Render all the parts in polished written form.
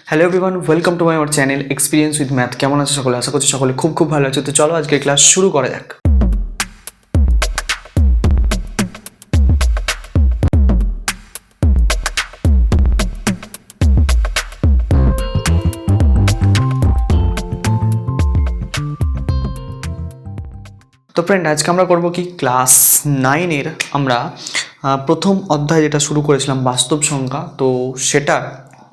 Hello everyone, welcome to my our channel experience with math. কেমন আছে সকলে? আশা করছি সকলে খুব খুব ভালো আছে। তো চলো আজকে ক্লাস শুরু করা যাক। তো ফ্রেন্ড, আজকে আমরা করবো কি, ক্লাস 9-এর আমরা প্রথম অধ্যায় যেটা শুরু করেছিলাম বাস্তব সংখ্যা, তো সেটা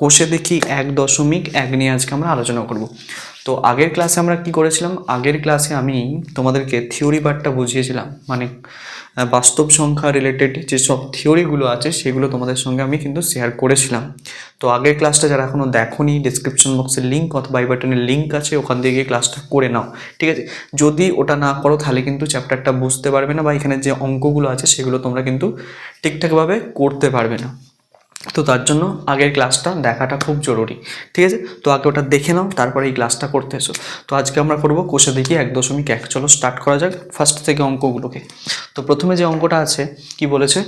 কোষে দেখি 1.1 নিয়ে আজকে আমরা আলোচনা করব। তো আগের ক্লাসে আমরা কি করেছিলাম, আগের ক্লাসে আমি তোমাদেরকে থিওরি পার্টটা বুঝিয়েছিলাম, মানে বাস্তব সংখ্যা রিলেটেড যেসব থিওরিগুলো আছে সেগুলো তোমাদের সঙ্গে আমি কিন্তু শেয়ার করেছিলাম। তো আগের ক্লাসটা যারা এখনও দেখোনি, ডিসক্রিপশন বক্সের লিঙ্ক অথবা আই বাটনের লিঙ্ক আছে, ওখান থেকে গিয়ে ক্লাসটা করে নাও, ঠিক আছে? যদি ওটা না করো তাহলে কিন্তু চ্যাপ্টারটা বুঝতে পারবে না, বা এখানে যে অঙ্কগুলো আছে সেগুলো তোমরা কিন্তু ঠিকঠাকভাবে করতে পারবে না। তো তার জন্য আগের ক্লাসটা দেখাটা খুব জরুরি, ঠিক আছে? তো আগে ওটা দেখে নাও, তারপরে এই ক্লাসটা করতে এসো। তো আজকে আমরা করবো কোষে দেখি 1.1। চলো স্টার্ট করা যাক ফার্স্ট থেকে অঙ্কগুলোকে। তো প্রথমে যে অঙ্কটা আছে কি বলেছে,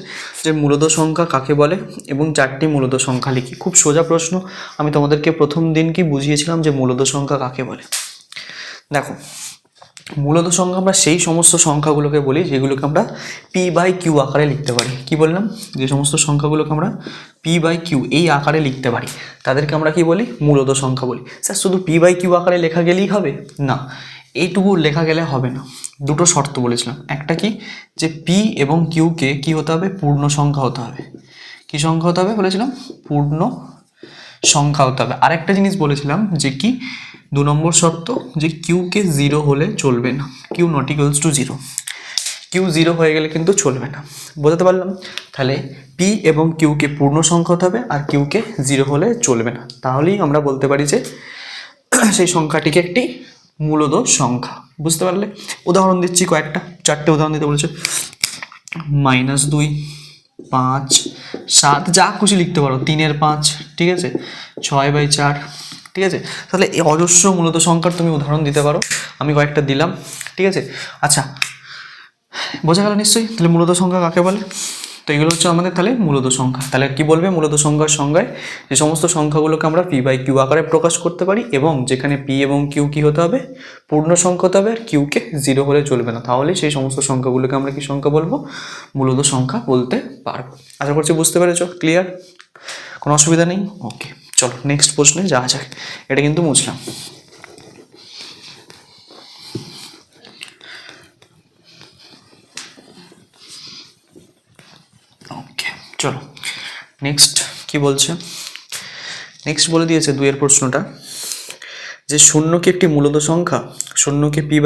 যে মূলদ সংখ্যা কাকে বলে এবং 4টি মূলদ সংখ্যা লিখি। খুব সোজা প্রশ্ন। আমি তোমাদেরকে প্রথম দিন কি বুঝিয়েছিলাম যে মূলদ সংখ্যা কাকে বলে। দেখো, মূলদ সংখ্যা আমরা সেই সমস্ত সংখ্যাগুলোকে বলি যেগুলোকে আমরা p/q আকারে লিখতে পারি। কি বললাম? যে সমস্ত সংখ্যাগুলোকে আমরা p/q এই আকারে লিখতে পারি তাদেরকে আমরা কি বলি, মূলদ সংখ্যা বলি। স্যার শুধু p/q আকারে লেখা গেলেই হবে? না, এইটুকু লেখা গেলে হবে না। দুটো শর্ত বলেছিলাম। একটা কি, যে p এবং q কে কি হতে হবে, পূর্ণ সংখ্যা হতে হবে। কি সংখ্যা হতে হবে বলেছিলাম? পূর্ণ সংখ্যা হতে হবে। আরেকটা জিনিস বলেছিলাম যে কি, 2 নম্বর শর্ত, যে কিউকে 0 হলে চলবে না। Q not equals to 0। Q 0 হয়ে গেলে কিন্তু চলবে না। বোঝাতে পারলাম? তাহলে পি এবং কিউকে পূর্ণ সংখ্যা হতে হবে, আর কিউকে 0 হলে চলবে না। তাহলেই আমরা বলতে পারি যে সেই সংখ্যাটিকে একটি মূলদ সংখ্যা। বুঝতে পারলে? উদাহরণ দিচ্ছি কয়েকটা, 4টে উদাহরণ দিতে বলেছে। -2, 5, 7, যা খুশি লিখতে পারো, 3/5, ঠিক আছে? 6/4, ঠিক আছে? তাহলে এই অজস্র মূলত সংখ্যার তুমি উদাহরণ দিতে পারো। আমি কয়েকটা দিলাম, ঠিক আছে? আচ্ছা, বোঝা গেল নিশ্চয়ই? তাহলে মূলত সংখ্যা কাকে বলে? তো এগুলো হচ্ছে আমাদের তাহলে মূলত সংখ্যা। তাহলে কি বলবে, মূলত সংখ্যার সংজ্ঞায় যে সমস্ত সংখ্যাগুলোকে আমরা p/q আকারে প্রকাশ করতে পারি, এবং যেখানে p এবং q কি হতে হবে, পূর্ণ সংখ্যা হতে হবে, আর কিউকে 0 হলে চলবে না। তাহলে সেই সমস্ত সংখ্যাগুলোকে আমরা কি সংখ্যা বলবো, মূলত সংখ্যা বলতে পারবো। আশা করছি বুঝতে পেরেছো? ক্লিয়ার? কোনো অসুবিধা নেই? ওকে, চলো নেক্সট প্রশ্নে যাওয়া যাক। এটা কিন্তু মুছলাম। ওকে, চলো নেক্সট কি বলছে। নেক্সট বলে দিয়েছে 2-এর প্রশ্নটা, যে শূন্যকে একটি মূলদ সংখ্যা, শূন্যকে p/q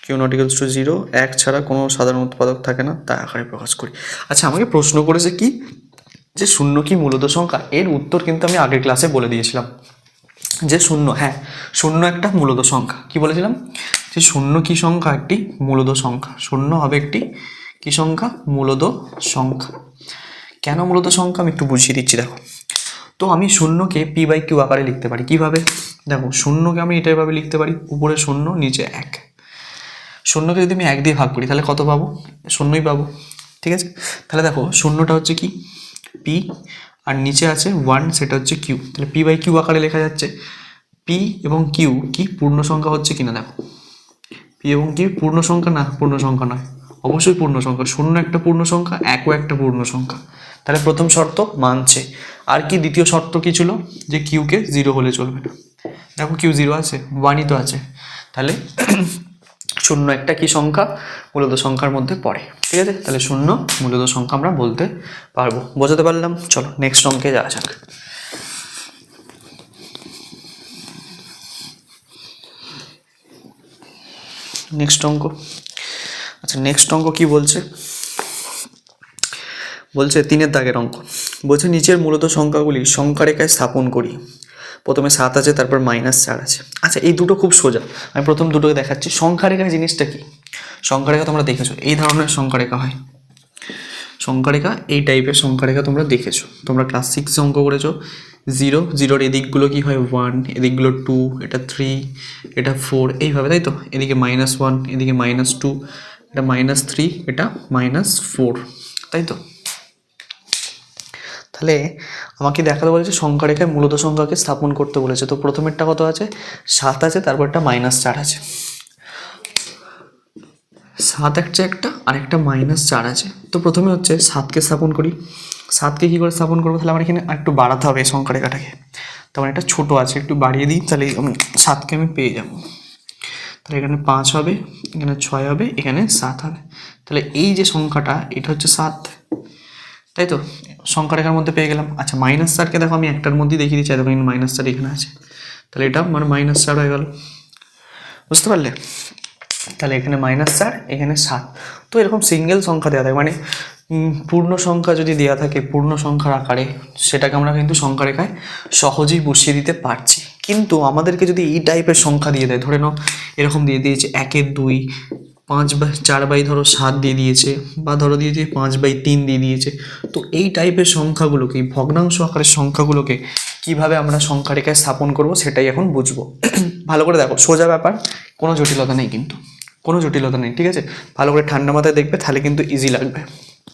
Q not equals to 0, 1 ছাড়া কোনো সাধারণ উৎপাদক থাকে না, তা আকারে প্রকাশ করি। আচ্ছা, আমাকে প্রশ্ন করেছে কি, যে শূন্য কি মূলদ সংখ্যা? এর উত্তর কিন্তু আমি আগের ক্লাসে বলে দিয়েছিলাম যে শূন্য, হ্যাঁ, শূন্য একটা মূলদ সংখ্যা। কি বলেছিলাম? যে শূন্য কি সংখ্যা? একটি মূলদ সংখ্যা। শূন্য হবে একটি কি সংখ্যা? মূলদ সংখ্যা। কেন মূলদ সংখ্যা আমি একটু বুঝিয়ে দিচ্ছি। দেখো, তো আমি শূন্যকে p/q আকারে লিখতে পারি। কিভাবে? দেখো, শূন্যকে আমি এটাইভাবে লিখতে পারি, উপরে শূন্য নিচে 1। শূন্যকে যদি আমি 1 দিয়ে ভাগ করি তাহলে কত পাবো? শূন্যই পাবো, ঠিক আছে? তাহলে দেখো, শূন্যটা হচ্ছে কি p, আর নিচে আছে 1, সেটা হচ্ছে q। তাহলে p/q আকারে লেখা যাচ্ছে। p এবং q কি পূর্ণ সংখ্যা হচ্ছে কিনা দেখো। p এবং q পূর্ণ সংখ্যা না? পূর্ণ সংখ্যা নয়, অবশ্যই পূর্ণ সংখ্যা। শূন্য একটা পূর্ণ সংখ্যা, 1ও একটা পূর্ণ সংখ্যা। তাহলে প্রথম শর্ত মানছে। আর কি দ্বিতীয় শর্ত কি ছিল, যে কিউকে 0 হলে চলবে না। দেখো, কিউ 0 আছে, 1ই তো আছে। তাহলে শূন্য একটা কি সংখ্যা? মূলদ সংখ্যার মধ্যে পড়ে, ঠিক আছে? তাহলে শূন্য মূলদ সংখ্যা আমরা বলতে পারবো। বোঝাতে পারলাম? চলো নেক্সট অঙ্কে যাওয়া যাক। নেক্সট অঙ্ক। আচ্ছা, নেক্সট অঙ্ক কি বলছে? বলছে 3-এর দাগের অঙ্ক। বলছে নিচের মূলত সংখ্যাগুলি সংখ্যা রেখায় স্থাপন করি। প্রথমে 7 আছে, তারপর -4 আছে। আচ্ছা, এই দুটো খুব সোজা। আমি প্রথম দুটোকে দেখাচ্ছি। সংখ্যা রেখা জিনিসটা কি? সংখ্যা রেখা তোমরা দেখেছো, এই ধরনের সংখ্যা রেখা হয়। সংখ্যা রেখা এই টাইপের সংখ্যা রেখা তোমরা দেখেছো, তোমরা ক্লাস 6 অঙ্ক করেছো। 0, 0-র এদিকগুলো কি হয়? 1, এদিকগুলো 2, এটা 3, এটা 4, এইভাবে, তাই তো? এদিকে -1, এদিকে -2, এটা -3, এটা -4, তাই তো? তাহলে আমাকে দেখাতে বলেছে সংখ্যা রেখায় মূলত সংখ্যাকে স্থাপন করতে বলেছে। তো প্রথমেরটা কত আছে, 7 আছে, তারপরটা -4 আছে। 7 একটা আর একটা -4 আছে। তো প্রথমে হচ্ছে 7কে স্থাপন করি। 7কে কী করে স্থাপন করবো, তাহলে আমার এখানে একটু বাড়াতে হবে এই সংখ্যা রেখাটাকে। তার মানে একটা ছোটো আছে, একটু বাড়িয়ে দিই, তাহলে 7কে আমি পেয়ে যাবো। তাহলে এখানে 5 হবে, এখানে 6 হবে, এখানে 7 হবে। তাহলে এই যে সংখ্যাটা এটা হচ্ছে 7, তাই তো? সংখ্যা রেখার মধ্যে পেয়ে গেলাম। আচ্ছা -4কে দেখো আমি একটার মধ্যেই দেখিয়ে দিচ্ছি, দেখো -4 এখানে আছে, তাহলে এটা আমার -4 হয়ে গেল। বুঝতে পারলে? তাহলে এখানে -4, এখানে 7। তো এরকম সিঙ্গেল সংখ্যা দেওয়া থাকে, মানে পূর্ণ সংখ্যা যদি দেওয়া থাকে পূর্ণ সংখ্যার আকারে, সেটাকে আমরা কিন্তু সংখ্যা রেখায় সহজেই বসিয়ে দিতে পারছি। কিন্তু আমাদেরকে যদি এই টাইপের সংখ্যা দিয়ে দেয়, ধরে নাও এরকম দিয়ে দিয়েছে 1/2, 5/4 ধরো 7 দিয়ে দিয়েছে, বা ধরো দিয়েছে 5/3 দিয়ে দিয়েছে, তো এই টাইপের সংখ্যাগুলোকে, ভগ্নাংশ আকারের সংখ্যাগুলোকে কিভাবে আমরা সংখ্যা রেখায় স্থাপন করব সেটাই এখন বুঝবো। ভালো করে দেখো, সোজা ব্যাপার, কোনো জটিলতা নেই, কিন্তু কোনো জটিলতা নেই, ঠিক আছে? ভালো করে ঠান্ডা মাথায় দেখবে, তাহলে কিন্তু ইজি লাগবে।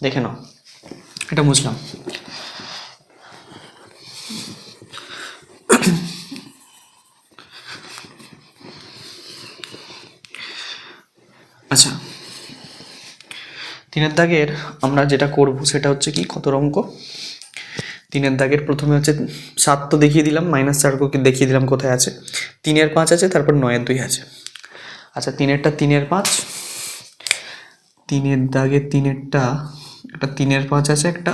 দেখে নাও, এটা বুঝলাম। আচ্ছা, 3-এর দাগের আমরা যেটা করব সেটা হচ্ছে কি, কত অঙ্ক? 3-এর দাগের প্রথমে হচ্ছে 7 তো দেখিয়ে দিলাম, -4কে দেখিয়ে দিলাম কোথায় আছে। 3-এর 5 আছে, তারপর 9-এর 2 আছে। আচ্ছা 3-এরটা 3-এর 5, 3-এর দাগের 3-এরটা একটা 3-এর 5 আছে, একটা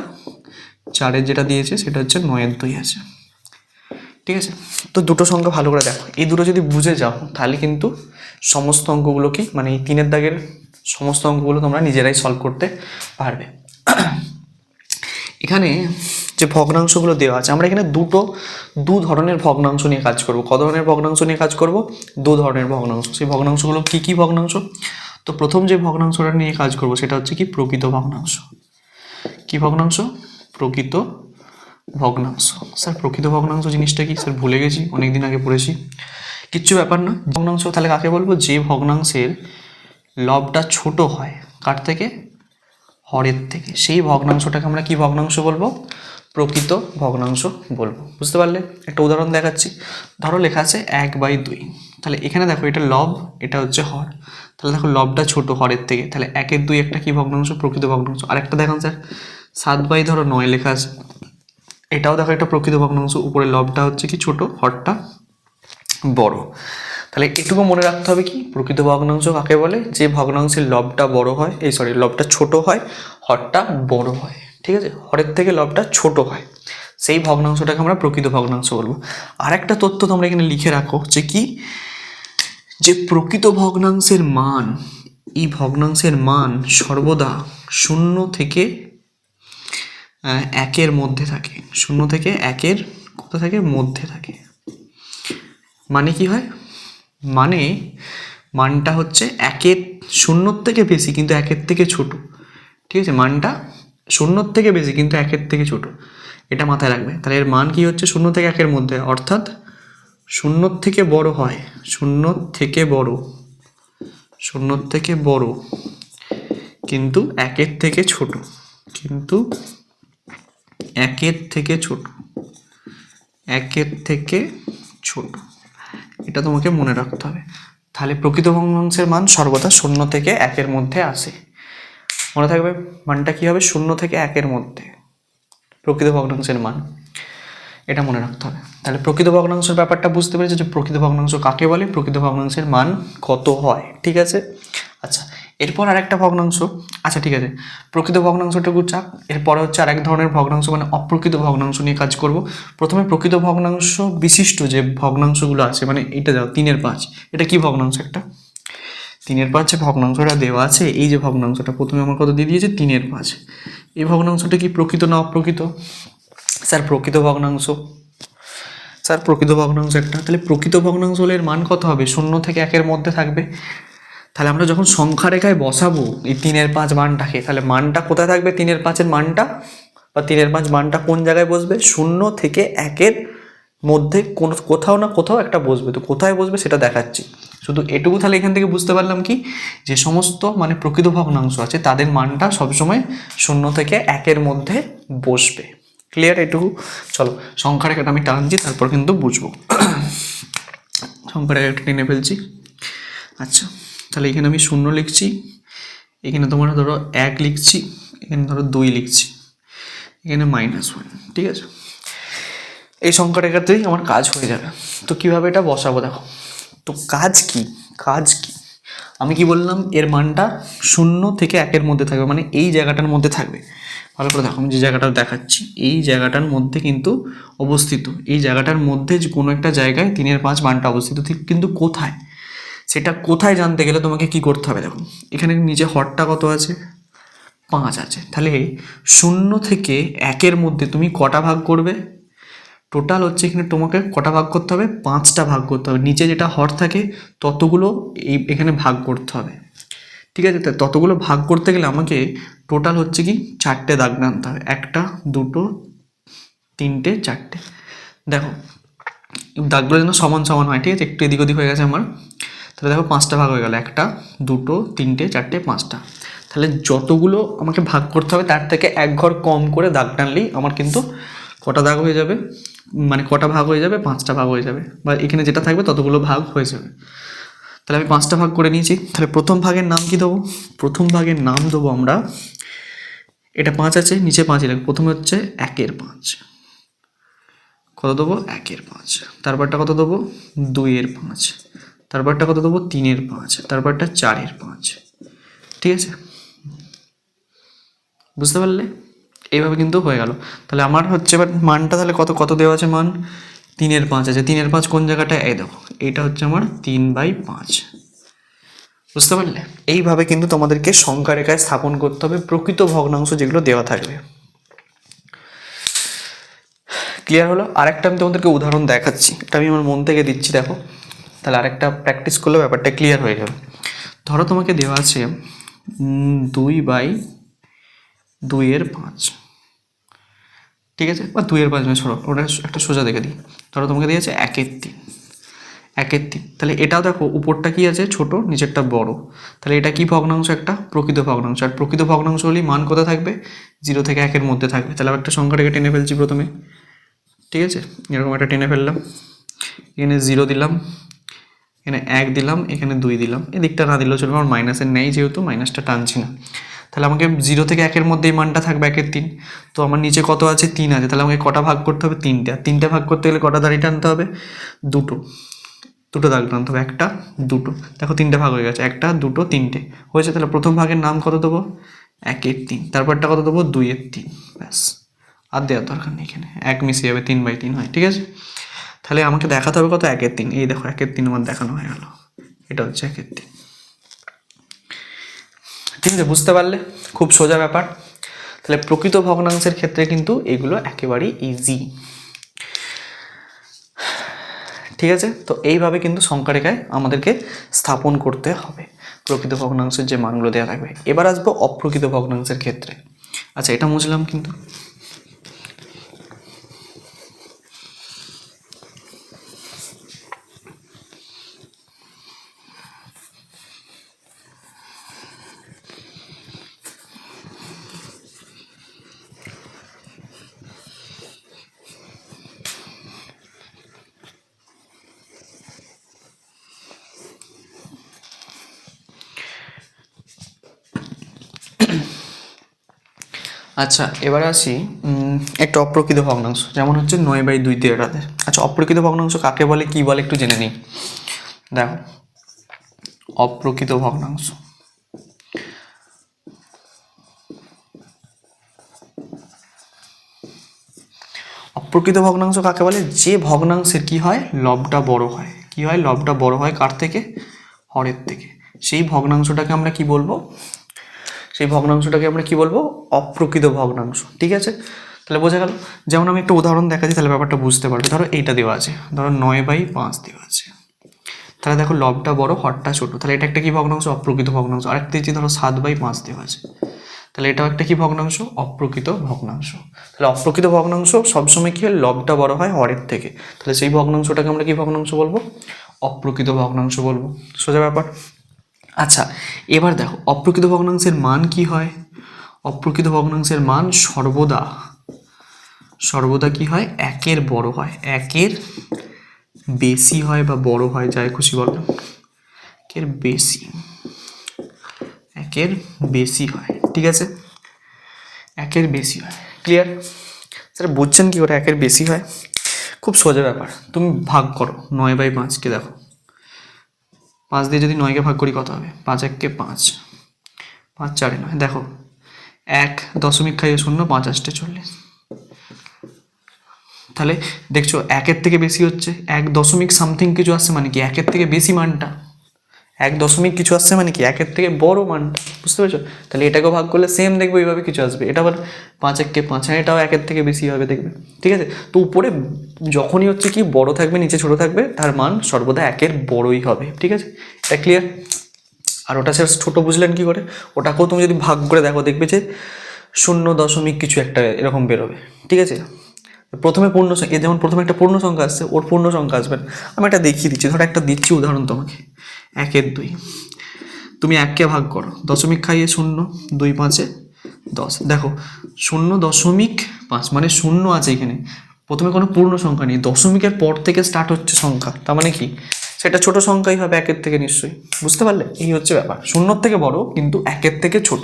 4-এর যেটা দিয়েছে সেটা হচ্ছে 9-এর 2 আছে, ঠিক আছে? তো দুটো সংখ্যা ভালো করে দেখো, এই দুটো যদি বুঝে যাও তাহলে কিন্তু সমস্ত অঙ্কগুলো কি, মানে এই 3-এর দাগের সমস্ত অঙ্কগুলো তোমরা নিজেরাই সলভ করতে পারবে। এখানে যে ভগ্নাংশগুলো দেওয়া আছে, আমরা এখানে দু ধরনের ভগ্নাংশ নিয়ে কাজ করব। কত ধরনের ভগ্নাংশ নিয়ে কাজ করব? 2 ধরনের ভগ্নাংশ। সেই ভগ্নাংশগুলো কি কি ভগ্নাংশ? তো প্রথম যে ভগ্নাংশটা নিয়ে কাজ করব সেটা হচ্ছে কি, প্রকৃত ভগ্নাংশ। কি ভগ্নাংশ? প্রকৃত ভগ্নাংশ। স্যার প্রকৃত ভগ্নাংশ জিনিসটা কি? স্যার ভুলে গেছি, অনেকদিন আগে পড়েছি। কিচ্ছু ব্যাপার না। ভগ্নাংশ তাহলে কাকে বলবো? যে ভগ্নাংশের লবটা ছোট হয় কার থেকে? হরের থেকে। সেই ভগ্নাংশটাকে আমরা কি ভগ্নাংশ বলবো? প্রকৃত ভগ্নাংশ বলবো। বুঝতে পারলে? একটা উদাহরণ দেখাচ্ছি। ধরো লেখা আছে 1/2, তাহলে এখানে দেখো এটা লব, এটা হচ্ছে হর। তাহলে দেখো লবটা ছোট হরের থেকে, তাহলে 1/2 একটা কি ভগ্নাংশ? প্রকৃত ভগ্নাংশ। আরেকটা দেখান স্যার, 7/9 লেখা আছে, এটাও দেখো একটা প্রকৃত ভগ্নাংশ। উপরে লবটা হচ্ছে কি ছোট, হরটা বড়। তাহলে এটুকু মনে রাখতে হবে কি, প্রকৃত ভগ্নাংশ কাকে বলে? যে ভগ্নাংশের লবটা বড় হয়, লবটা ছোট হয়, হরটা বড় হয়, ঠিক আছে? হরের থেকে লবটা ছোট হয়, সেই ভগ্নাংশটাকে আমরা প্রকৃত ভগ্নাংশ বলবো। আর একটা তথ্য তোমরা এখানে লিখে রাখো, যে কি, যে প্রকৃত ভগ্নাংশের মান, এই ভগ্নাংশের মান সর্বদা 0 থেকে 1-এর মধ্যে থাকে। 0 থেকে 1-এর কত থাকে? মধ্যে থাকে। মানে কি হয়? মানে মানটা হচ্ছে 0 থেকে বেশি কিন্তু 1-এর থেকে ছোট, ঠিক আছে? মানটা 0 থেকে বেশি কিন্তু 1-এর থেকে ছোট, এটা মাথায় রাখবে। তাহলে এর মান কি হচ্ছে? 0 থেকে 1-এর মধ্যে, অর্থাৎ 0 থেকে বড় হয়, 0 থেকে বড়, 0 থেকে বড় কিন্তু 1-এর থেকে ছোট, কিন্তু 1-এর থেকে ছোট, 1-এর থেকে ছোট, এটা তোমাকে মনে রাখতে হবে। তাহলে প্রকৃত ভগ্নাংশের মান সর্বদা 0 থেকে 1-এর মধ্যে আসে। মনে থাকবে মানটা কি হবে? 0 থেকে 1-এর মধ্যে প্রকৃত ভগ্নাংশের মান, এটা মনে রাখতে হবে। তাহলে প্রকৃত ভগ্নাংশের ব্যাপারটা বুঝতে পেরেছি, যে প্রকৃত ভগ্নাংশ কাকে বলে, প্রকৃত ভগ্নাংশের মান কত হয়, ঠিক আছে? আচ্ছা এরপর আরেকটা ভগ্নাংশ, আচ্ছা ঠিক আছে, প্রকৃত ভগ্নাংশটুকু চাক। এরপরে হচ্ছে আরেক ধরনের ভগ্নাংশ, মানে অপ্রকৃত ভগ্নাংশ নিয়ে কাজ করব। প্রথমে প্রকৃত ভগ্নাংশ বিশিষ্ট যে ভগ্নাংশগুলো আছে, মানে এটা যাও 3-এর 5, এটা কি ভগ্নাংশ? একটা 3-এর 5 যে ভগ্নাংশটা দেওয়া আছে, এই যে ভগ্নাংশটা প্রথমে আমার কত দিয়ে দিয়েছে? 3-এর 5। এই ভগ্নাংশটা কি প্রকৃত না অপ্রকৃত? স্যার প্রকৃত ভগ্নাংশ। স্যার প্রকৃত ভগ্নাংশ একটা, তাহলে প্রকৃত ভগ্নাংশ হলে এর মান কত হবে? 0 থেকে 1-এর মধ্যে থাকবে। তাহলে আমরা যখন সংখ্যা রেখায় বসাবো এই 3-এর 5 মানটাকে, তাহলে মানটা কোথায় থাকবে? 3-এর 5-এর মানটা, বা 3-এর 5 মানটা কোন জায়গায় বসবে? 0 থেকে 1-এর মধ্যে কোথাও না কোথাও একটা বসবে। তো কোথায় বসবে সেটা দেখাচ্ছি, শুধু এটুকু। তাহলে এখান থেকে বুঝতে পারলাম কি, যে সমস্ত মানে প্রকৃত ভগ্নাংশ আছে তাদের মানটা সবসময় 0 থেকে 1-এর মধ্যে বসবে, ক্লিয়ার এটুকু? চলো সংখ্যা রেখাটা আমি টানছি, তারপর কিন্তু বুঝবো। সংখ্যা রেখাটা টেনে ফেলছি। আচ্ছা, তাহলে এখানে আমি 0 লিখছি, এখানে তোমার ধরো 1 লিখছি, এখানে ধরো 2 লিখছি, এখানে -1, ঠিক আছে? এই সংখ্যা রেখাতেই আমার কাজ হয়ে যাবে। তো কীভাবে এটা বসাবো দেখো। তো কাজ কি, কাজ কি আমি কি বললাম, এর মানটা 0 থেকে 1-এর মধ্যে থাকবে, মানে এই জায়গাটার মধ্যে থাকবে। ভালো করে দেখো, আমি যে জায়গাটা দেখাচ্ছি এই জায়গাটার মধ্যে কিন্তু অবস্থিত, এই জায়গাটার মধ্যে যে কোনো একটা জায়গায় 3-এর 5 মানটা অবস্থিত। ঠিক, কিন্তু কোথায়, সেটা কোথায় জানতে গেলে তোমাকে কি করতে হবে দেখো, এখানে নিচে হরটা কত আছে, 5 আছে। তাহলে 0 থেকে 1-এর মধ্যে তুমি কটা ভাগ করবে, টোটাল হচ্ছে এখানে তোমাকে কটা ভাগ করতে হবে, 5টা ভাগ করতে হবে। নিচে যেটা হর থাকে ততগুলো এখানে ভাগ করতে হবে, ঠিক আছে? ততগুলো ভাগ করতে গেলে আমাকে টোটাল হচ্ছে কি 4টে দাগ টানতে হবে, 1টা 2টো 3টে 4টে। দেখো দাগগুলো যেন সমান সমান হয়, ঠিক আছে? একটু এদিক ওদিক হয়ে গেছে আমার। তাহলে দেখো 5টা ভাগ হয়ে গেল, 1টা 2টো 3টে 4টে 5টা। তাহলে যতগুলো আমাকে ভাগ করতে হবে তার থেকে 1 ঘর কম করে দাগ টানলেই আমার কিন্তু কটা দাগ হয়ে যাবে, মানে কটা ভাগ হয়ে যাবে, 5টা ভাগ হয়ে যাবে, বা এখানে যেটা থাকবে ততগুলো ভাগ হয়ে যাবে। তাহলে আমি 5টা ভাগ করে নিয়েছি। তাহলে প্রথম ভাগের নাম কি দেবো, প্রথম ভাগের নাম দেবো আমরা, এটা 5 আছে, নিচে 5 লাগবে, প্রথমে হচ্ছে 1-এর 5, কত দেবো 1-এর 5, তারপরটা কত দেবো 2-এর 5, তারপরটা কত দেবো 3-এর 5, তারপরটা 4-এর 5, ঠিক আছে? বুঝতে পারলে? এইভাবে কিন্তু হয়ে গেল। তাহলে আমার হচ্ছে এবার মানটা তাহলে কত কত দেওয়া আছে, মান 3-এর 5 আছে। 3-এর 5 কোন জায়গাটায়, এই দেখো এইটা হচ্ছে আমার 3/5। বুঝতে পারলে? এইভাবে কিন্তু তোমাদেরকে সংখ্যা রেখায় স্থাপন করতে হবে প্রকৃত ভগ্নাংশ যেগুলো দেওয়া থাকবে। ক্লিয়ার হলো? আরেকটা আমি তোমাদেরকে উদাহরণ দেখাচ্ছি, এটা আমি আমার মন থেকে দিচ্ছি, দেখো। তাহলে আরেকটা প্র্যাকটিস করলে ব্যাপারটা ক্লিয়ার হয়ে যাবে। ধরো তোমাকে দেওয়া আছে 2/2-এর 5, ঠিক আছে? বা 2-এর 5 নয়, ছড়ো ওটা একটা সোজা দেখে দিই। ধরো তোমাকে দিয়েছে 1-এর 3, 1-এর 3। তাহলে এটাও দেখো উপরটা কি আছে ছোট, নিচেরটা বড়। তাহলে এটা কি ভগ্নাংশ, একটা প্রকৃত ভগ্নাংশ। আর প্রকৃত ভগ্নাংশ হলেই মান কোথায় থাকবে, 0 থেকে 1-এর মধ্যে থাকবে। তাহলে একটা সংখ্যা রেখে টেনে ফেলছি প্রথমে, ঠিক আছে? এরকম একটা টেনে ফেললাম, এখানে 0 দিলাম, এখানে 1 দিলাম, এখানে 2 দিলাম। এদিকটা না দিলেও চলবে, আমার মাইনাসের নেই যেহেতু মাইনাসটা টানছি না। তাহলে আমাকে 0 থেকে 1-এর মধ্যে এই মানটা থাকবে 1-এর 3। তো আমার নিচে কত আছে, 3 আছে। তাহলে আমাকে কটা ভাগ করতে হবে, 3টে। আর 3টে ভাগ করতে গেলে কটা দাঁড়ি টানতে হবে, 2টো, 2টো দাগ টানতে হবে, 1টা 2টো। দেখো 3টে ভাগ হয়ে গেছে, 1টা 2টো 3টে হয়েছে। তাহলে প্রথম ভাগের নাম কত দেবো, 1-এর 3, তারপরটা কত দেবো 2-এর 3, ব্যাস। আর দেওয়ার দরকার নেই, এখানে 1 মিশিয়ে যাবে, 3/3 হয়, ঠিক আছে? তাহলে আমাকে দেখাতে হবে কত, 1-এর 3। এই দেখো 1-এর 3 আমার দেখানো হয়ে গেল, এটা হচ্ছে 1-এর 3, ঠিক আছে? বুঝতে পারলে? খুব সোজা ব্যাপার। তাহলে প্রকৃত ভগ্নাংশের ক্ষেত্রে কিন্তু এগুলো একেবারেই ইজি, ঠিক আছে? তো এইভাবে কিন্তু সংখ্যা রেখায় আমাদেরকে স্থাপন করতে হবে প্রকৃত ভগ্নাংশের যে মানগুলো দেওয়া থাকবে। এবার আসবো অপ্রকৃত ভগ্নাংশের ক্ষেত্রে। আচ্ছা, এটা বুঝলাম, কিন্তু আচ্ছা এবার আসি একটা অপ্রকৃত ভগ্নাংশ, যেমন হচ্ছে 9/2 দিয়ে রাতে। আচ্ছা, অপ্রকৃত ভগ্নাংশ কাকে বলে, কি বলে একটু জেনে নিই। দেখো, অপ্রকৃত ভগ্নাংশ অপ্রকৃত ভগ্নাংশ কাকে বলে, যে ভগ্নাংশের কি হয়, লবটা বড় হয়। কি হয়, লবটা বড় হয় কার থেকে, হরের থেকে। সেই ভগ্নাংশটাকে আমরা কি বলবো, সেই ভগ্নাংশটাকে আমরা কি বলবো, অপ্রকৃত ভগ্নাংশ, ঠিক আছে? তাহলে বোঝা গেল। যেমন আমি একটা উদাহরণ দেখাচ্ছি, তাহলে ব্যাপারটা বুঝতে পারবে। ধরো এইটা দেওয়া আছে, ধরো 9/5 দেওয়া আছে। তাহলে দেখো লবটা বড়, হরটা ছোট, তাহলে এটা একটা কি ভগ্নাংশ, অপ্রকৃত ভগ্নাংশ। আরেকটা দিচ্ছি, ধরো 7/5 দেওয়া আছে, তাহলে এটাও একটা কি ভগ্নাংশ, অপ্রকৃত ভগ্নাংশ। তাহলে অপ্রকৃত ভগ্নাংশ সবসময় কি হয়, লবটা বড় হয় হরের থেকে। তাহলে সেই ভগ্নাংশটাকে আমরা কি ভগ্নাংশ বলবো, অপ্রকৃত ভগ্নাংশ বলবো। সোজা ব্যাপার। আচ্ছা, এবার দেখো অপ্রকৃত ভগ্নাংশের মান কি হয়, অপ্রকৃত ভগ্নাংশের মান সর্বদা সর্বদা কি হয়, একের বড় হয়, একের বেশি হয় বা বড় হয়, যাই খুশি বলো, একের বেশি, একের বেশি হয়। ঠিক আছে, একের বেশি হয়। ক্লিয়ার? স্যার বুঝছেন কি করে একের বেশি হয়? খুব সোজা ব্যাপার, তুমি ভাগ করো 9/5কে, দেখো 5 দিয়ে যদি 9কে ভাগ করি কত হবে, 5 1 5, 5 4 9, দেখো 1 দশমিক খাইয়ে 0, 5 8 40। তাহলে দেখছো একের থেকে বেশি হচ্ছে, 1 দশমিক সামথিং কিছু আসছে মানে কি একের থেকে বেশি মানটা, 1 দশমিক কিছু আসছে মানে কি একের থেকে বড় মানটা। বুঝতে পেরেছো? তাহলে এটাকেও ভাগ করলে সেম দেখবে এইভাবে কিছু আসবে, এটা আবার 5 1 5, হ্যাঁ এটাও একের থেকে বেশি হবে দেখবে। ঠিক আছে, তো উপরে যখনই হচ্ছে কি বড় থাকবে নিচে ছোট থাকবে, তার মান সর্বদা একের বড়ই হবে। ঠিক আছে, এটা ক্লিয়ার? আর ওটা স্যার ছোটো বুঝলেন কি করে, ওটাকেও তুমি যদি ভাগ করে দেখো দেখবে যে 0 দশমিক কিছু একটা এরকম বেরোবে। ঠিক আছে, প্রথমে পূর্ণ সংখ্যা, যেমন প্রথমে একটা পূর্ণ সংখ্যা আসছে, ওর পূর্ণ সংখ্যা আসবে। আমি একটা দেখিয়ে দিচ্ছি, ধরো একটা দিচ্ছি উদাহরণ তোমাকে, 1/2, তুমি 1কে ভাগ করো, দশমিক খাইয়ে 0, 2 5 10, দেখো 0.5 মানে 0 আছে এখানে, প্রথমে কোনো পূর্ণ সংখ্যা নেই, দশমিকের পর থেকে স্টার্ট হচ্ছে সংখ্যা, তার মানে কি সেটা ছোট সংখ্যাই হবে একের থেকে নিশ্চয়ই। বুঝতে পারলে? এই হচ্ছে ব্যাপার, 0 থেকে বড় কিন্তু একের থেকে ছোট।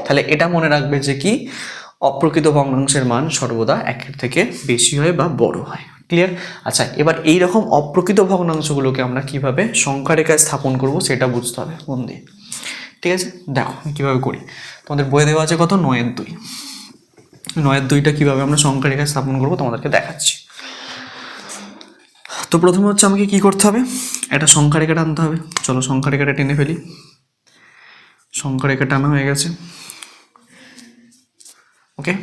তাহলে এটা মনে রাখবে যে কি অপ্রকৃত ভগ্নাংশের মান সর্বদা একের থেকে বেশি হয় বা বড় হয়। ক্লিয়ার? আচ্ছা, এবার এই রকম অপ্রকৃত ভগ্নাংশগুলোকে আমরা কিভাবে সংখ্যা রেখায় স্থাপন করব সেটা বুঝতে হবে মন দিয়ে। ঠিক আছে, দেখো কীভাবে করি। তোমাদের বইয়ে দেওয়া আছে কত, 9/2। 9/2টা কীভাবে আমরা সংখ্যা রেখায় স্থাপন করবো তোমাদেরকে দেখাচ্ছি। তো প্রথমে হচ্ছে আমাকে কি করতে হবে, একটা সংখ্যা রেখা টানতে হবে। চলো সংখ্যা রেখাটা টেনে ফেলি। সংখ্যা রেখা টানা হয়ে গেছে। ওকে,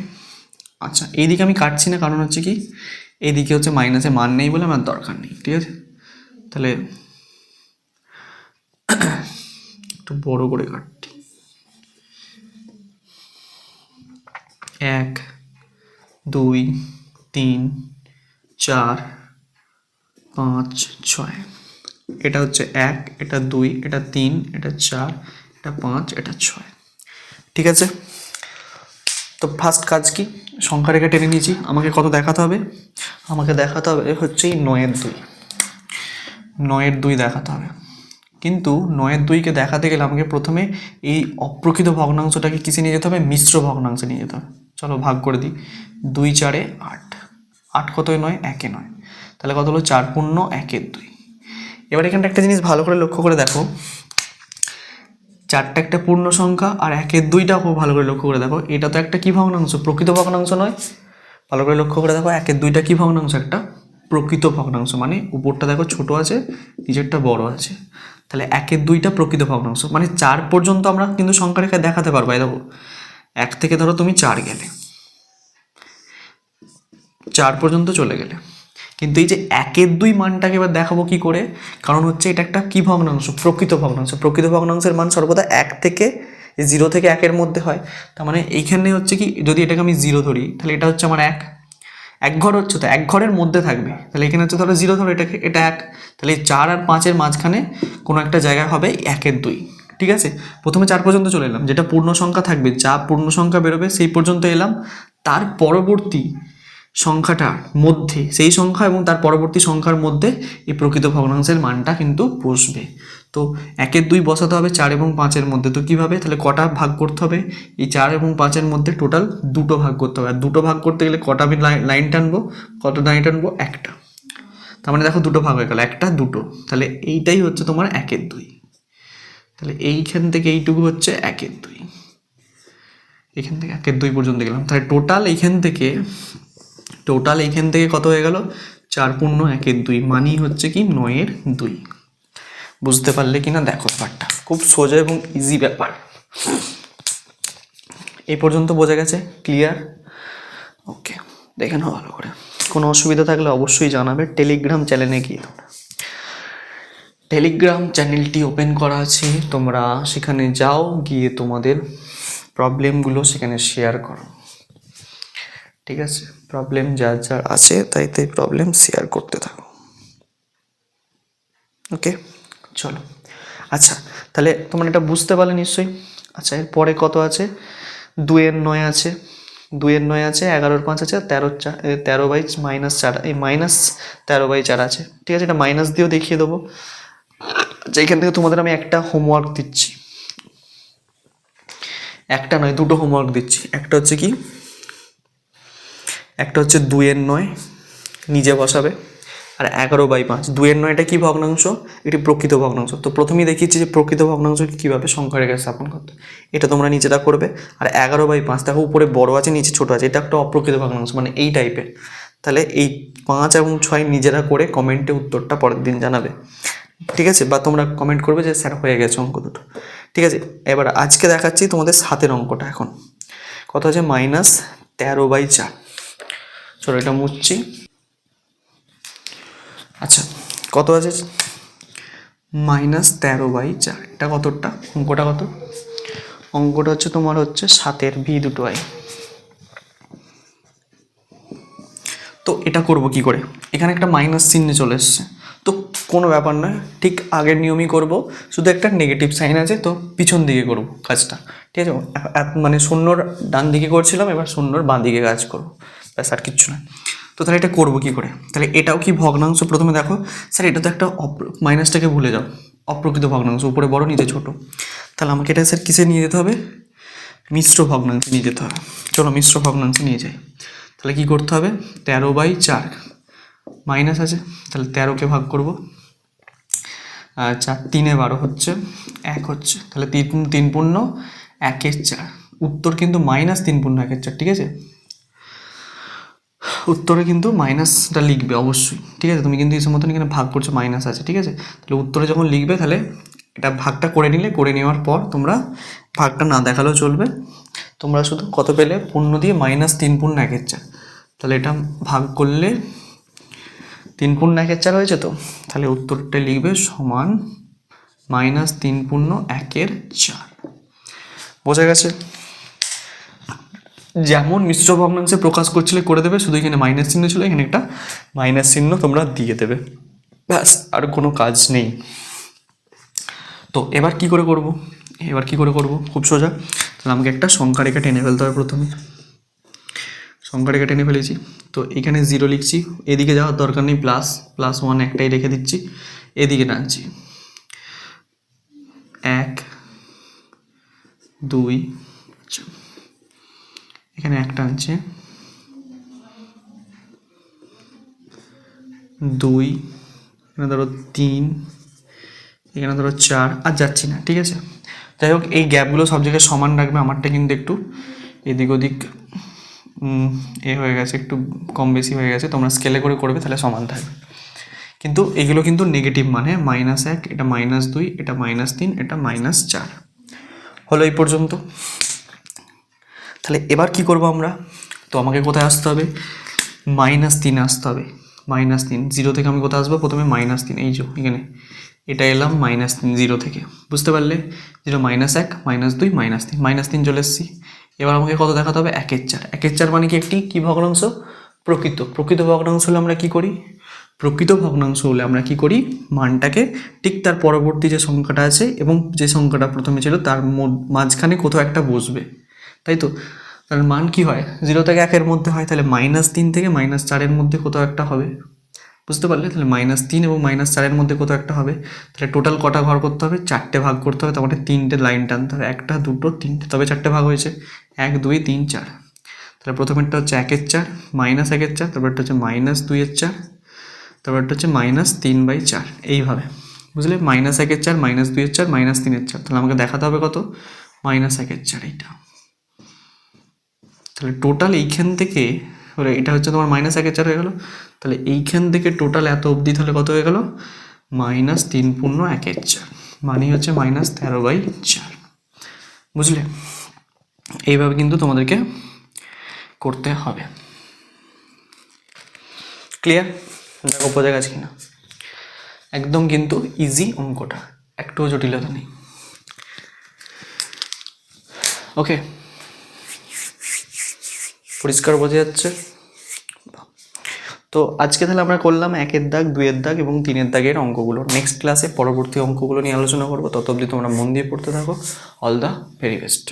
আচ্ছা এইদিকে আমি কাটছি না, কারণ হচ্ছে কি এইদিকে হচ্ছে মাইনাসে মান নেই বলে আমার দরকার নেই। ঠিক আছে, তাহলে একটু বড় করে কাটছি। 1 2 3 4 5 6, এটা হচ্ছে 1, এটা 2, এটা 3, এটা 4, এটা 5, এটা 6। ঠিক আছে, তো ফার্স্ট কাজ কি, সংখ্যা রেখা টেনে নিয়েছি। আমাকে কত দেখাতে হবে, আমাকে দেখাতে হবে হচ্ছে এই 9/2, 9/2 দেখাতে হবে। কিন্তু 9/2কে দেখাতে গেলে আমাকে প্রথমে এই অপ্রকৃত ভগ্নাংশটাকে কিসে নিয়ে যেতে হবে, মিশ্র ভগ্নাংশে নিয়ে যেতে হবে। চলো ভাগ করে দিই, 2 4 8, 8 কতই 9, 1 9, তাহলে কত হলো 4 পূর্ণ 1/2। এবার এখানটা একটা জিনিস ভালো করে লক্ষ্য করে দেখো, 4টা একটা পূর্ণ সংখ্যা আর 1/2টা খুব ভালো করে লক্ষ্য করে দেখো, এটা তো একটা কি ভগ্নাংশ, প্রকৃত ভগ্নাংশ নয়। ভালো করে লক্ষ্য করে দেখো, 1/2টা কি ভগ্নাংশ, একটা প্রকৃত ভগ্নাংশ, মানে উপরটা দেখো ছোট আছে, নিচেরটা বড় আছে। তাহলে 1/2টা প্রকৃত ভগ্নাংশ, মানে 4 পর্যন্ত আমরা কিন্তু সংখ্যা রেখায় দেখাতে পারবো। এই দেখো 1 থেকে ধরো তুমি 4 গেলে, 4 পর্যন্ত চলে গেলে, কিন্তু এই যে 1/2 মানটাকে এবার দেখাবো কি করে, কারণ হচ্ছে এটা একটা কি ভগ্নাংশ, প্রকৃত ভগ্নাংশ। প্রকৃত ভগ্নাংশের মান সর্বদা 1 থেকে 0 থেকে 1-এর মধ্যে হয়। তার মানে এইখানে হচ্ছে কি, যদি এটাকে আমি 0 ধরি তাহলে এটা হচ্ছে আমার 1, 1 ঘর হচ্ছে, তো 1 ঘরের মধ্যে থাকবে, তাহলে এখানে হচ্ছে ধরো 0 ধরো, এটাকে এটা 1, তাহলে 4 আর 5-এর মাঝখানে কোনো একটা জায়গায় হবে 1/2। ঠিক আছে, প্রথমে 4 পর্যন্ত চলে এলাম, যেটা পূর্ণ সংখ্যা থাকবে, যা পূর্ণ সংখ্যা বেরোবে সেই পর্যন্ত এলাম। তার পরবর্তী সংখ্যাটার মধ্যে, সেই সংখ্যা এবং তার পরবর্তী সংখ্যার মধ্যে এই প্রকৃত ভগ্নাংশের মানটা কিন্তু বসবে। তো 1/2 বসাতে হবে 4 এবং 5-এর মধ্যে। তো কীভাবে, তাহলে কটা ভাগ করতে হবে, এই 4 এবং 5-এর মধ্যে টোটাল 2টো ভাগ করতে হবে। আর 2টো ভাগ করতে গেলে কটা আমি লাইন টানবো, কত লাইন টানবো, একটা। তার মানে দেখো 2টো ভাগ হয়ে গেল, একটা 2টো, তাহলে এইটাই হচ্ছে তোমার 1/2। তাহলে এইখান থেকে এইটুকু হচ্ছে 1/2, এখান থেকে 1/2 পর্যন্ত গেলাম। তাহলে টোটাল এইখান থেকে কত হয়ে গেল, 4 পূর্ণ 1/2, মানেই হচ্ছে কি 9/2। বুঝতে পারলে কিনা দেখো, ব্যাপারটা খুব সোজা এবং ইজি ব্যাপার। এই পর্যন্ত বোঝা গেছে? ক্লিয়ার? ওকে, দেখে নাও ভালো করে। কোনো অসুবিধা থাকলে অবশ্যই জানাবে। টেলিগ্রাম চ্যানেলে গিয়ে, টেলিগ্রাম চ্যানেলটি ওপেন করা আছে, তোমরা সেখানে যাও, গিয়ে তোমাদের প্রবলেমগুলো সেখানে শেয়ার করো। ঠিক আছে, প্রবলেম যার যার আছে তাই প্রবলেম শেয়ার করতে থাকো। ওকে, চলো। আচ্ছা, তাহলে তোমরা এটা বুঝতে পারলে নিশ্চয়ই। আচ্ছা, এরপরে কত আছে, 2 9 আছে, 2 এর 9 আছে, 11-র 5 আছে, আর 13/4 এই -13/4 আছে। ঠিক আছে, এটা মাইনাস দিয়েও দেখিয়ে দেবো। যেখান থেকে তোমাদের আমি একটা হোমওয়ার্ক দিচ্ছি, একটা নয় দুটো হোমওয়ার্ক দিচ্ছি। একটা হচ্ছে কি, একটা হচ্ছে 2-এর 9 নিজে বসাবে, আর 11/5। 2-এর 9টা কি ভগ্নাংশ? এটি প্রকৃত ভগ্নাংশ। তো প্রথমেই দেখিয়েছি যে প্রকৃত ভগ্নাংশকে কীভাবে সংখ্যা রেখে স্থাপন করতে, এটা তোমরা নিজেরা করবে। আর 11/5 দেখো উপরে বড় আছে নিচে ছোট আছে, এটা একটা অপ্রকৃত ভগ্নাংশ, মানে এই টাইপের। তাহলে এই 5 এবং 6 নিজেরা করে কমেন্টে উত্তরটা পরের দিন জানাবে, ঠিক আছে? বা তোমরা কমেন্ট করবে যে স্যার হয়ে গেছে অঙ্ক দুটো, ঠিক আছে? এবার আজকে দেখাচ্ছি তোমাদের 7-এর অঙ্কটা। এখন কত আছে? -13/4। চলো এটা মুছছি। আচ্ছা, কত আছে? -13/4। এটা কতটা? অঙ্কটা কত? অঙ্কটা হচ্ছে তোমার হচ্ছে 7-এর ভি দুটো আই। তো এটা করব কি করে? এখানে একটা মাইনাস চিহ্নে চলে এসছে, তো কোনো ব্যাপার নয়, ঠিক আগের নিয়মই করব, শুধু একটা নেগেটিভ সাইন আছে, তো পিছন দিকে করব কাজটা, ঠিক আছে? মানে শূন্যর ডান দিকে করছিলাম, এবার শূন্যর বাঁ দিকে কাজ করব, ব্যাস, আর কিচ্ছু না। তো তাহলে এটা করবো কি করে? তাহলে এটাও কি ভগ্নাংশ? প্রথমে দেখো স্যার এটা তো একটা মাইনাসটাকে ভুলে যাও, অপ্রকৃত ভগ্নাংশ, উপরে বড় নিচে ছোট। তাহলে আমাকে এটা স্যার কিসে নিয়ে যেতে হবে? মিশ্র ভগ্নাংশে নিয়ে যেতে হবে। চলো মিশ্র ভগ্নাংশে নিয়ে যাই। তাহলে কি করতে হবে? 13/4 মাইনাস আছে, তাহলে 13কে ভাগ করব, 4 3-এ 12 হচ্ছে, 1 হচ্ছে, তাহলে 3 পূর্ণ 1-এর 4। উত্তর কিন্তু -3 পূর্ণ 1-এর 4, ঠিক আছে? উত্তরে কিন্তু মাইনাসটা লিখবে অবশ্যই, ঠিক আছে? তুমি কিন্তু এই মতন এখানে ভাগ করছো, মাইনাস আছে, ঠিক আছে? তাহলে উত্তরে যখন লিখবে, তাহলে এটা ভাগটা করে নিলে, করে নেওয়ার পর তোমরা ভাগটা না দেখালেও চলবে, তোমরা শুধু কত পেলে পূর্ণ দিয়ে -3 পূর্ণ 1-এর 4। তাহলে এটা ভাগ করলে 3 পূর্ণ 1-এর 4 হয়েছে। তো তাহলে উত্তরটা লিখবে সমান -3 পূর্ণ 1-এর 4। বোঝা গেছে? যেমন মিশ্র ভগ্নাংশে প্রকাশ করছিলে করে দেবে, শুধু এখানে মাইনাস চিহ্ন ছিল, এখানে একটা মাইনাস চিহ্ন তোমরা দিয়ে দেবে, ব্যাস, আর কোনো কাজ নেই। তো এবার কি করে করব? খুব সোজা। তাহলে আমাকে একটা সংখ্যা রেখা টেনে ফেলতে হবে। প্রথমে সংখ্যা রেখা টেনে ফেলেছি, তো এখানে 0 লিখছি, এদিকে যাওয়ার দরকার নেই, +1 একটাই রেখে দিচ্ছি, এদিকে টানছি 1 2, এখানে 1 টানছে 2, এখানে ধরো 3, এখানে ধরো 4, আর যাচ্ছি না, ঠিক আছে? যাই হোক, এই গ্যাপগুলো সব জায়গায় সমান রাখবে। আমারটা কিন্তু একটু এদিক ওদিক হয়ে গেছে, একটু কম বেশি হয়ে গেছে, তোমরা স্কেলে করে করবে, তাহলে সমান থাকবে। কিন্তু এগুলো কিন্তু নেগেটিভ, মানে -1, এটা -2, এটা -3, এটা -4 হলো এই পর্যন্ত। তাহলে এবার কি করব আমরা? তো আমাকে কোথায় আসতে হবে? -3 আসতে হবে। -3, 0 থেকে আমি কোথায় আসবো? প্রথমে -3, এই যে এখানে এটা এলাম -3, 0 থেকে, বুঝতে পারলে? 0 -1 -2 -3 -3 চলে এসেছি। এবার আমাকে কত দেখাতে হবে? 1-এর 4। 1-এর 4 মানে কি? কি ভগ্নাংশ? প্রকৃত ভগ্নাংশ হলে আমরা কি করি? মানটাকে ঠিক তার পরবর্তী যে সংখ্যাটা আছে এবং যে সংখ্যাটা প্রথমে ছিল তার মাঝখানে কোথাও একটা বসবে, তাই তো? তাহলে মান কি হয়? 0 থেকে 1-এর মধ্যে হয়, তাহলে -3 থেকে -4-এর মধ্যে কোথাও একটা হবে, বুঝতে পারলে? তাহলে -3 এবং -4-এর মধ্যে কোথাও একটা হবে। তাহলে টোটাল কটা ঘর করতে হবে? 4টে ভাগ করতে হবে, তার মানে 3টে লাইন টানতে হবে, 1 2 3টে, তবে 4টে ভাগ হয়েছে, 1 2 3 4। তাহলে প্রথমেরটা হচ্ছে 1-এর 4, -1-এর 4, তারপরটা হচ্ছে -2-এর 4, তারপরটা হচ্ছে -3/4, এইভাবে, বুঝলে? -1-এর 4, -2-এর 4, -3-এর 4। তাহলে আমাকে দেখাতে হবে কত? -1-এর 4, এইটা। তাহলে টোটাল এইখান থেকে, এটা হচ্ছে তোমার -1-এর 4 হয়ে গেল। তাহলে এইখান থেকে টোটাল এত অবধি তাহলে কত হয়ে গেল? -3 পূর্ণ 1-এর 4, মানে হচ্ছে -13/4, বুঝলে? এইভাবে কিন্তু তোমাদেরকে করতে হবে। ক্লিয়ার? দেখো বোঝা গেছে কিনা? একদম কিন্তু ইজি অঙ্কটা, একটুও জটিলতা নেই। ওকে, পরিষ্কার বোঝা যাচ্ছে? তো আজকে তাহলে আমরা করলাম 1-এর দাগ, 2-এর দাগ এবং 3-এর দাগের অঙ্কগুলো। নেক্সট ক্লাসে পরবর্তী অঙ্কগুলো নিয়ে আলোচনা করবো। তত অবধি তোমরা মন দিয়ে পড়তে থাকো। All the very best.